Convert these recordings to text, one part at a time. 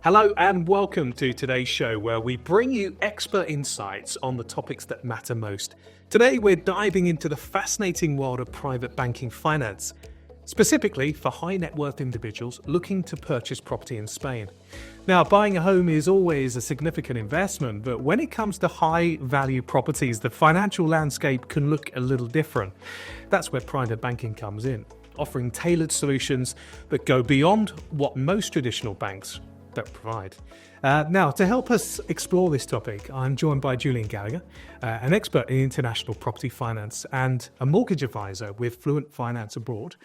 Hello and welcome to today's show where we bring you expert insights on the topics that matter most. Today we're diving into the fascinating world of private banking finance, specifically for high net worth individuals looking to purchase property in Spain. Now, buying a home is always a significant investment, but when it comes to high value properties, the financial landscape can look a little different. That's where private banking comes in, offering tailored solutions that go beyond what most traditional banks don't provide. Now, to help us explore this topic, I'm joined by Julian Gallagher, an expert in international property finance and a mortgage advisor with Fluent Finance Abroad.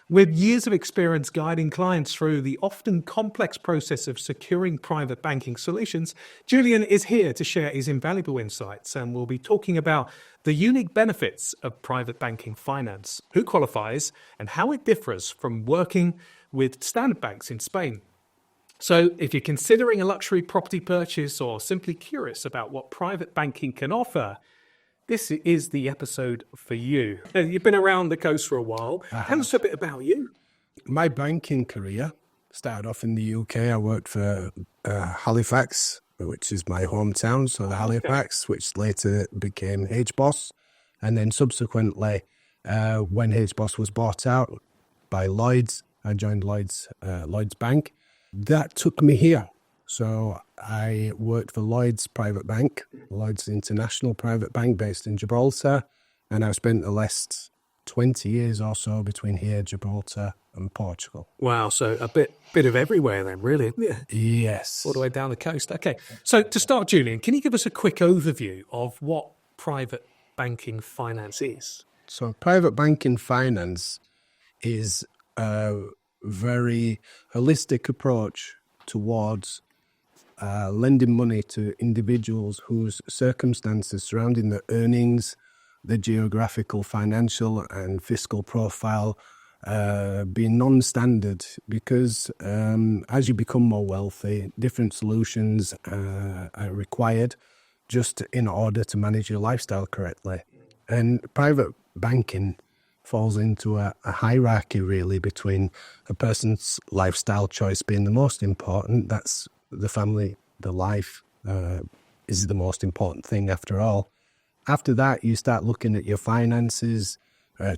With years of experience guiding clients through the often complex process of securing private banking solutions, Julian is here to share his invaluable insights, and we'll be talking about the unique benefits of private banking finance, who qualifies, and how it differs from working with standard banks in Spain. So if you're considering a luxury property purchase or simply curious about what private banking can offer, this is the episode for you. You've been around the coast for a while. Tell us a bit about you. My banking career started off in the UK. I worked for Halifax, which is my hometown, so the Halifax, which later became HBOS. And then subsequently, when HBOS was bought out by Lloyds, I joined Lloyds Bank. That took me here. So I worked for Lloyds Private Bank, Lloyds International Private Bank based in Gibraltar. And I've spent the last 20 years or so between here, Gibraltar and Portugal. Wow, so a bit of everywhere then, really, isn't it? Yes. All the way down the coast. Okay, so to start, Julian, can you give us a quick overview of what private banking finance is? So private banking finance is a very holistic approach towards lending money to individuals whose circumstances surrounding their earnings, their geographical, financial and fiscal profile be non-standard, because as you become more wealthy, different solutions are required just in order to manage your lifestyle correctly. And private banking falls into a hierarchy really between a person's lifestyle choice being the most important. That's the family, the life is the most important thing after all. After that, you start looking at your finances,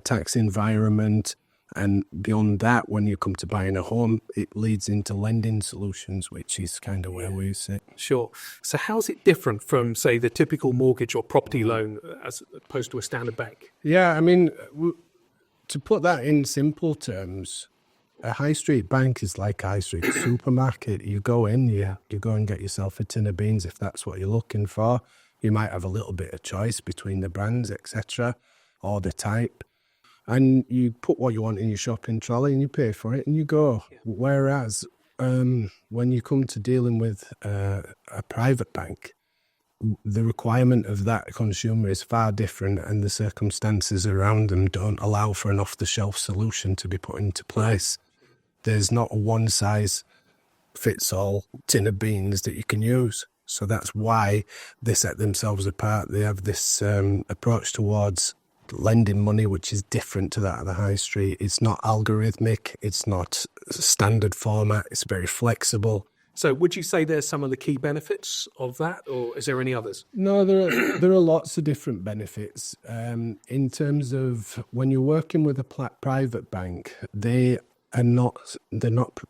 tax environment, and beyond that, when you come to buying a home, it leads into lending solutions, which is kind of where we sit. Sure. So how's it different from, say, the typical mortgage or property loan as opposed to a standard bank? Yeah, I mean, to put that in simple terms, a high street bank is like a high street supermarket. You go in, you go and get yourself a tin of beans if that's what you're looking for. You might have a little bit of choice between the brands, etc., or the type. And you put what you want in your shopping trolley and you pay for it and you go. Yeah. Whereas when you come to dealing with a private bank, the requirement of that consumer is far different, and the circumstances around them don't allow for an off-the-shelf solution to be put into place. There's not a one-size-fits-all tin of beans that you can use. So that's why they set themselves apart. They have this approach towards lending money, which is different to that of the high street. It's not algorithmic. It's not standard format. It's very flexible. So would you say there's some of the key benefits of that, or is there any others? No, there are lots of different benefits. In terms of when you're working with a private bank, they're not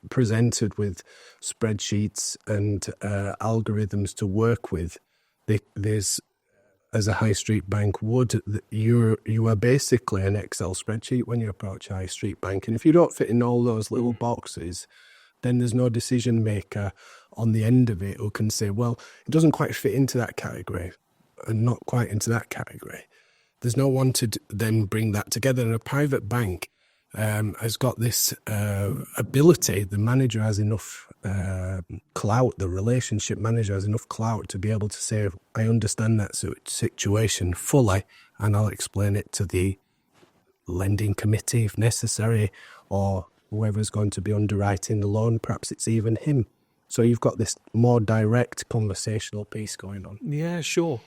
presented with spreadsheets and algorithms to work with. There's, as a high street bank would, you are basically an Excel spreadsheet when you approach a high street bank. And if you don't fit in all those little boxes, then there's no decision maker on the end of it who can say, well, it doesn't quite fit into that category and not quite into that category. There's no one to then bring that together. And a private bank has got this ability. The manager has enough clout, the relationship manager has enough clout to be able to say, I understand that situation fully, and I'll explain it to the lending committee if necessary, or whoever's going to be underwriting the loan, perhaps it's even him. So you've got this more direct conversational piece going on. Yeah, sure.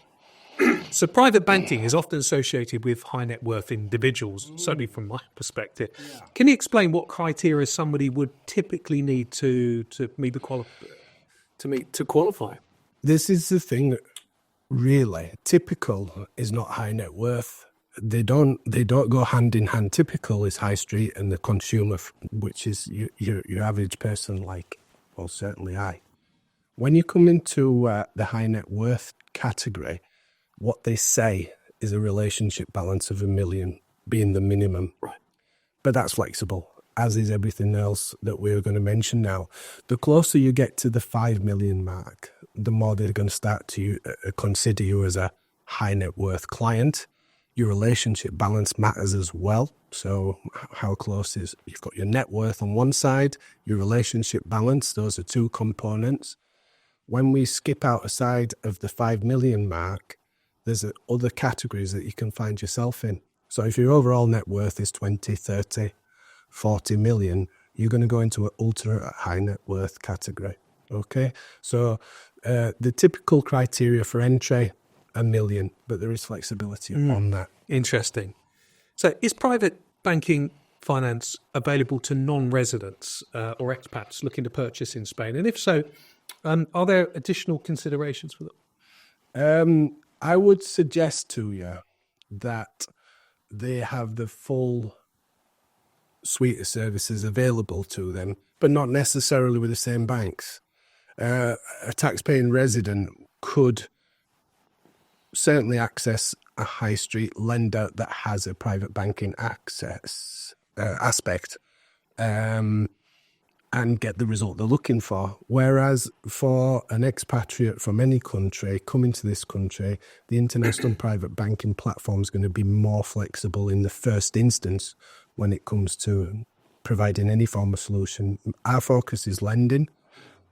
So private banking is often associated with high net worth individuals, certainly from my perspective. Yeah. Can you explain what criteria somebody would typically need to meet the qualifications? to qualify? This is the thing, really. Typical is not high net worth. They don't go hand in hand. Typical is high street and the consumer, which is your average person, like, well, certainly I. When you come into the high net worth category, what they say is a relationship balance of $1 million being the minimum. Right. But that's flexible, as is everything else that we're going to mention now. The closer you get to the 5 million mark, the more they're going to start to consider you as a high net worth client. Your relationship balance matters as well. So how close is, you've got your net worth on one side, your relationship balance, those are two components. When we skip outside of the 5 million mark, there's other categories that you can find yourself in. So if your overall net worth is 20, 30, 40 million, you're going to go into an ultra high net worth category. Okay? So the typical criteria for entry, $1 million, but there is flexibility on that. Interesting. So is private banking finance available to non-residents or expats looking to purchase in Spain? And if so, are there additional considerations for them? I would suggest to you that they have the full suite of services available to them, but not necessarily with the same banks. A tax-paying resident could certainly access a high street lender that has a private banking access aspect and get the result they're looking for. Whereas for an expatriate from any country coming to this country, the international private banking platform is going to be more flexible in the first instance when it comes to providing any form of solution. Our focus is lending.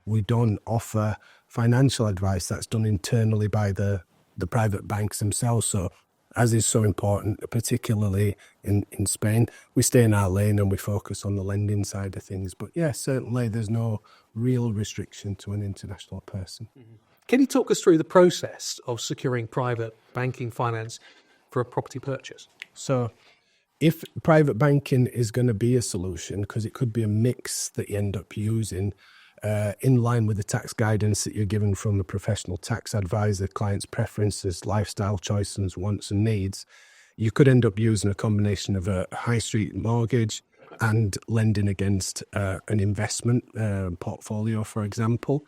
We don't offer financial advice. That's done internally by the private banks themselves. So as is so important, particularly in Spain, we stay in our lane and we focus on the lending side of things. But yeah, certainly there's no real restriction to an international person. Mm-hmm. Can you talk us through the process of securing private banking finance for a property purchase? So if private banking is going to be a solution, because it could be a mix that you end up using, in line with the tax guidance that you're given from the professional tax advisor, client's preferences, lifestyle choices, wants and needs, you could end up using a combination of a high street mortgage and lending against an investment portfolio, for example.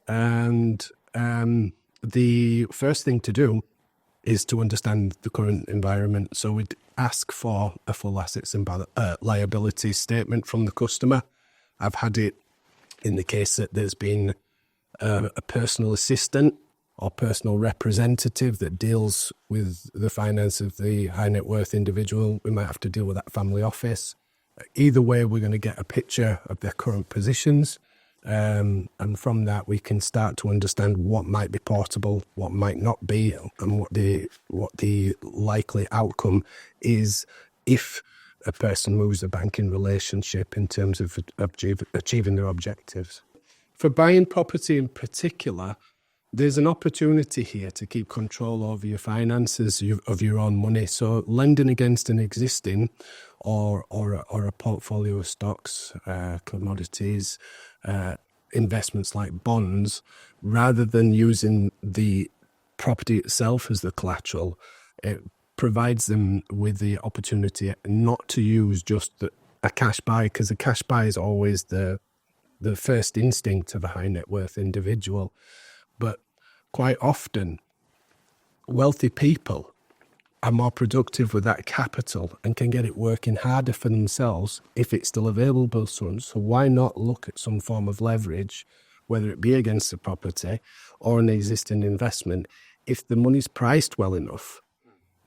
And the first thing to do is to understand the current environment. So we'd ask for a full assets and liabilities statement from the customer. I've had it in the case that there's been a personal assistant or personal representative that deals with the finance of the high net worth individual. We might have to deal with that family office. Either way, we're going to get a picture of their current positions. And from that, we can start to understand what might be portable, what might not be, and what the likely outcome is if a person moves a banking relationship in terms of achieving their objectives. For buying property in particular, there's an opportunity here to keep control over your finances, of your own money. So lending against an existing or a portfolio of stocks, commodities, investments like bonds, rather than using the property itself as the collateral, it provides them with the opportunity not to use just a cash buy, because a cash buy is always the first instinct of a high net worth individual. But quite often, wealthy people are more productive with that capital and can get it working harder for themselves if it's still available to them. So why not look at some form of leverage, whether it be against the property or an existing investment? If the money's priced well enough,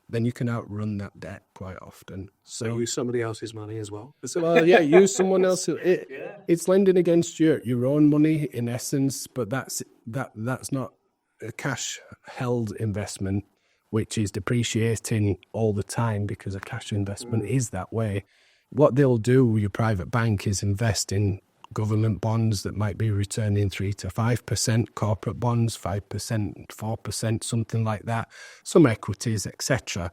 then you can outrun that debt quite often. So use somebody else's money as well. So, yeah, use someone else. It's lending against your own money in essence, but that's not a cash-held investment, which is depreciating all the time because a cash investment is that way. What they'll do, your private bank, is invest in government bonds that might be returning 3 to 5%, corporate bonds 5%, 4%, something like that, some equities, etc.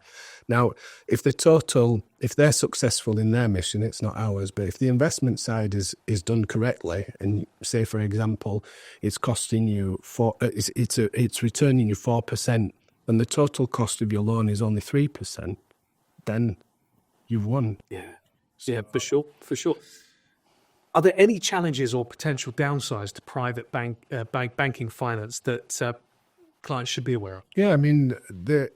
Now, if they're successful in their mission, it's not ours, but if the investment side is done correctly, and say for example, it's costing you it's returning you 4%, and the total cost of your loan is only 3%, then you've won. Yeah, for sure. Are there any challenges or potential downsides to private banking finance that clients should be aware of? Yeah, I mean, they're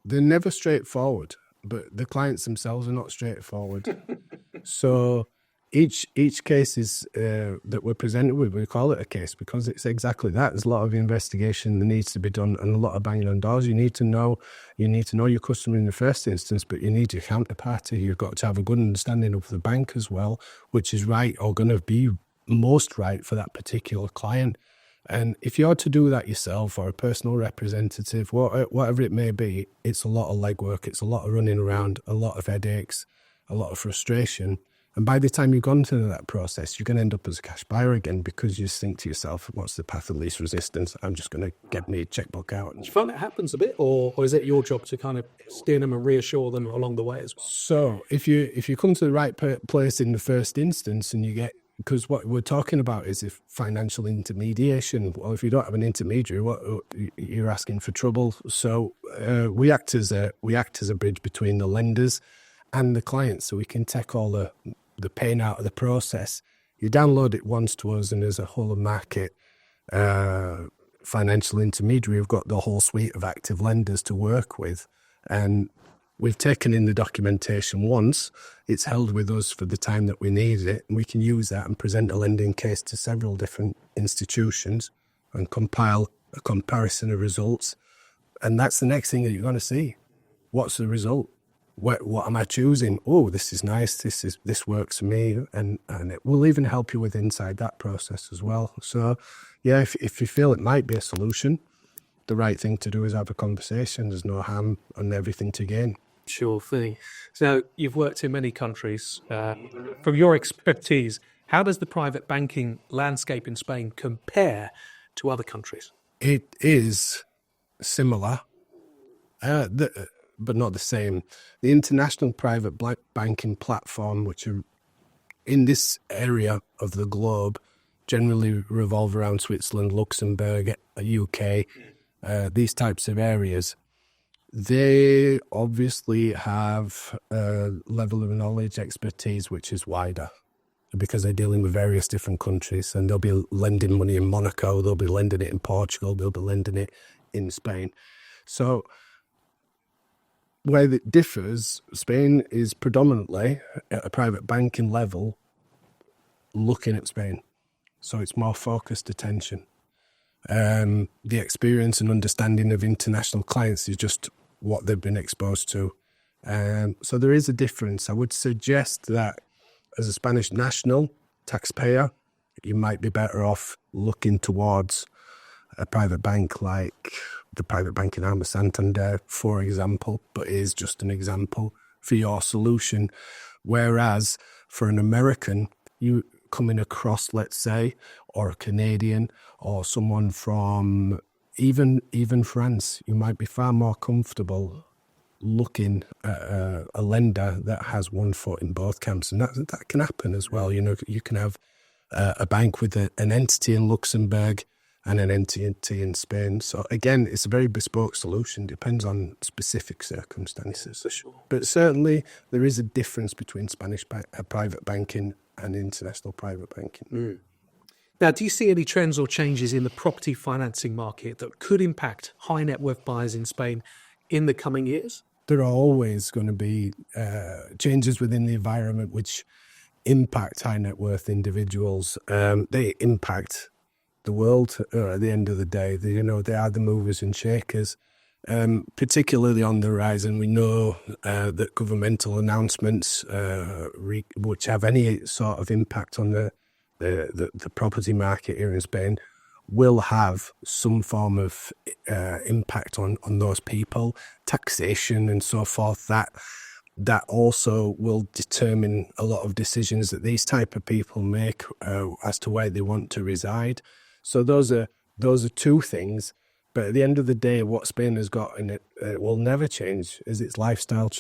never straightforward, but the clients themselves are not straightforward. So each case is that we're presented with, we call it a case because it's exactly that. There's a lot of investigation that needs to be done and a lot of banging on doors. You need to know your customer in the first instance, but you need your counterparty. You've got to have a good understanding of the bank as well, which is right or going to be most right for that particular client. And if you're to do that yourself or a personal representative, whatever it may be, it's a lot of legwork, it's a lot of running around, a lot of headaches, a lot of frustration. And by the time you've gone through that process, you're going to end up as a cash buyer again because you just think to yourself, what's the path of least resistance? I'm just going to get my checkbook out. Do you find that happens a bit, or is it your job to kind of steer them and reassure them along the way as well? So if you come to the right place in the first instance and you get, because what we're talking about is if financial intermediation. Well, if you don't have an intermediary, you're asking for trouble. So we act as a bridge between the lenders and the clients, so we can take all the pain out of the process. You download it once to us, and as a whole of market financial intermediary, we've got the whole suite of active lenders to work with, and we've taken in the documentation once. It's held with us for the time that we need it, and we can use that and present a lending case to several different institutions and compile a comparison of results. And that's the next thing that you're going to see. What's the result? What am I choosing? Oh, this is nice. This works for me, and it will even help you with inside that process as well. So, yeah, if you feel it might be a solution, the right thing to do is have a conversation. There's no harm and everything to gain. Sure thing. So you've worked in many countries. From your expertise, how does the private banking landscape in Spain compare to other countries? It is similar, but not the same. The international private banking platform, which are in this area of the globe, generally revolve around Switzerland, Luxembourg, UK, these types of areas. They obviously have a level of knowledge, expertise, which is wider because they're dealing with various different countries, and they'll be lending money in Monaco, they'll be lending it in Portugal, they'll be lending it in Spain. So where it differs, Spain is predominantly at a private banking level looking at Spain. So it's more focused attention. The experience and understanding of international clients is just what they've been exposed to. So there is a difference. I would suggest that as a Spanish national taxpayer, you might be better off looking towards a private bank like the private banking arm of Santander, for example, but it is just an example for your solution. Whereas for an American, you coming across, let's say, or a Canadian, or someone from even France, you might be far more comfortable looking at a lender that has one foot in both camps, and that can happen as well. You know, you can have a bank with an entity in Luxembourg and an entity in Spain. So again, it's a very bespoke solution, depends on specific circumstances. For sure. But certainly there is a difference between Spanish private banking and international private banking. Mm. Now, do you see any trends or changes in the property financing market that could impact high net worth buyers in Spain in the coming years? There are always going to be changes within the environment which impact high net worth individuals. They impact the world at the end of the day. They are the movers and shakers, particularly on the horizon. We know that governmental announcements, which have any sort of impact on the property market here in Spain, will have some form of impact on those people, taxation and so forth. That that also will determine a lot of decisions that these type of people make as to where they want to reside. So those are two things. But at the end of the day, what Spain has got in it, will never change, is its lifestyle.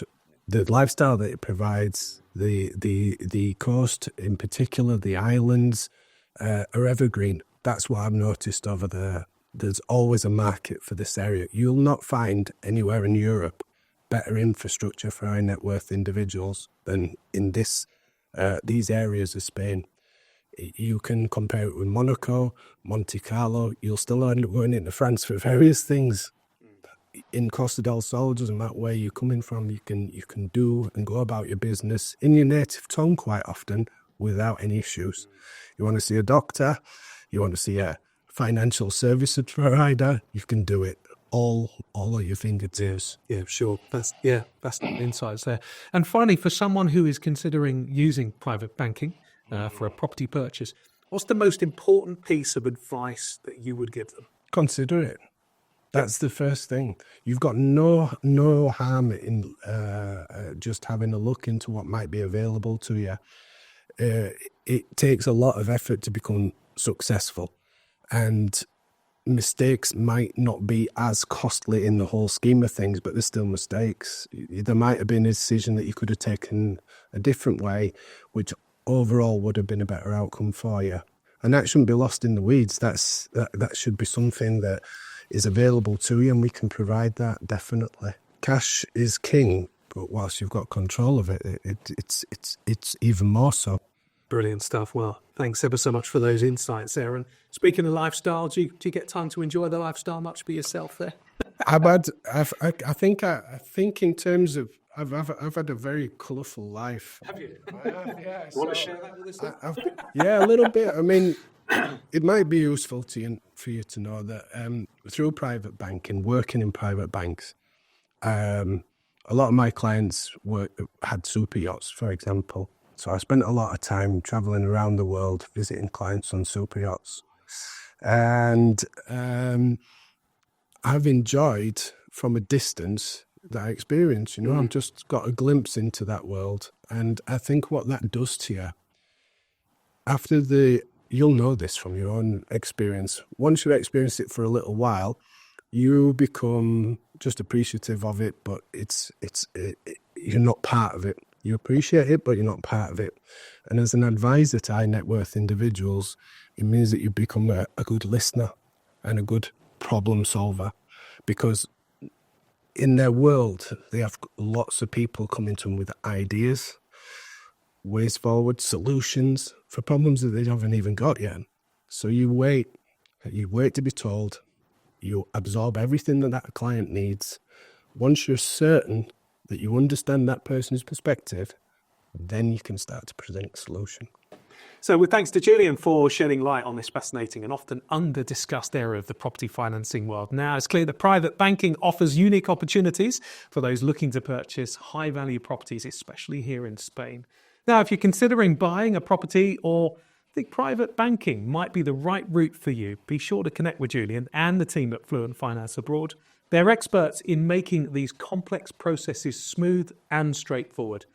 The lifestyle that it provides, the coast in particular, the islands, are evergreen. That's what I've noticed over there. There's always a market for this area. You'll not find anywhere in Europe better infrastructure for high net worth individuals than in these areas of Spain. You can compare it with Monaco, Monte Carlo. You'll still end up going into France for various things. In Costa del Sol, doesn't matter where you're coming from, you can do and go about your business in your native tongue quite often without any issues. You want to see a doctor, you want to see a financial service provider, you can do it all at your fingertips. Yeah, sure. That's insights there. And finally, for someone who is considering using private banking for a property purchase, what's the most important piece of advice that you would give them? Consider it. That's the first thing. You've got no harm in just having a look into what might be available to you. It takes a lot of effort to become successful, and mistakes might not be as costly in the whole scheme of things, but they're still mistakes. There might have been a decision that you could have taken a different way, which overall would have been a better outcome for you. And that shouldn't be lost in the weeds. That should be something that is available to you, and we can provide that, definitely. Cash is king, but whilst you've got control of it, it's even more so. Brilliant stuff. Well, thanks ever so much for those insights, Aaron. Speaking of lifestyle, do you get time to enjoy the lifestyle much for yourself there? I think in terms of, I've had a very colourful life. Have you? Yeah. Want to share that with us? Yeah, a little bit. I mean, it might be useful for you to know that through private banking, working in private banks, a lot of my clients had super yachts, for example. So I spent a lot of time traveling around the world, visiting clients on super yachts. And I've enjoyed from a distance that experience, I've just got a glimpse into that world. And I think what that does to you, you'll know this from your own experience. Once you've experienced it for a little while, you become just appreciative of it, but you're not part of it. You appreciate it, but you're not part of it. And as an advisor to high net worth individuals, it means that you become a good listener and a good problem solver, because in their world, they have lots of people coming to them with ideas, ways forward, solutions for problems that they haven't even got yet. So you wait to be told, you absorb everything that client needs. Once you're certain that you understand that person's perspective, then you can start to present a solution. So with thanks to Julian for shedding light on this fascinating and often under-discussed area of the property financing world. Now it's clear that private banking offers unique opportunities for those looking to purchase high-value properties, especially here in Spain. Now, if you're considering buying a property or think private banking might be the right route for you, be sure to connect with Julian and the team at Fluent Finance Abroad. They're experts in making these complex processes smooth and straightforward.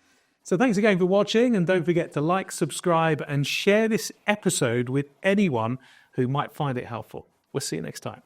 So thanks again for watching, and don't forget to like, subscribe and share this episode with anyone who might find it helpful. We'll see you next time.